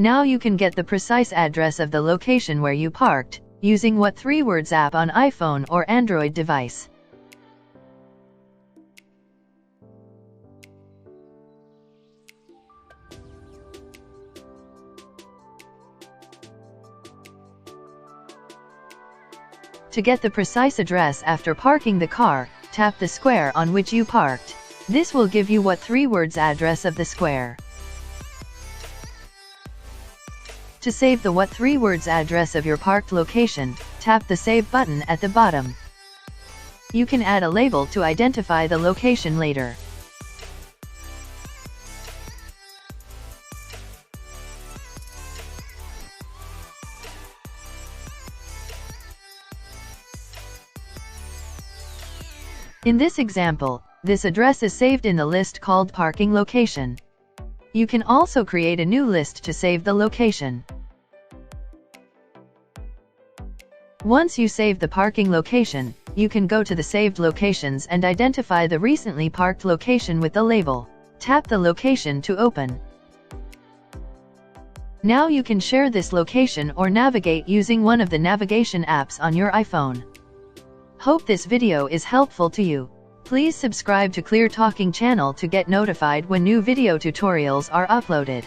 Now you can get the precise address of the location where you parked, using what3words app on iPhone or Android device. To get the precise address after parking the car, tap the square on which you parked. This will give you what3words address of the square. To save the what3words address of your parked location, tap the Save button at the bottom. You can add a label to identify the location later. In this example, this address is saved in the list called Parking Location. You can also create a new list to save the location. Once you save the parking location, you can go to the saved locations and identify the recently parked location with the label. Tap the location to open. Now you can share this location or navigate using one of the navigation apps on your iPhone. Hope this video is helpful to you. Please subscribe to Clear Talking channel to get notified when new video tutorials are uploaded.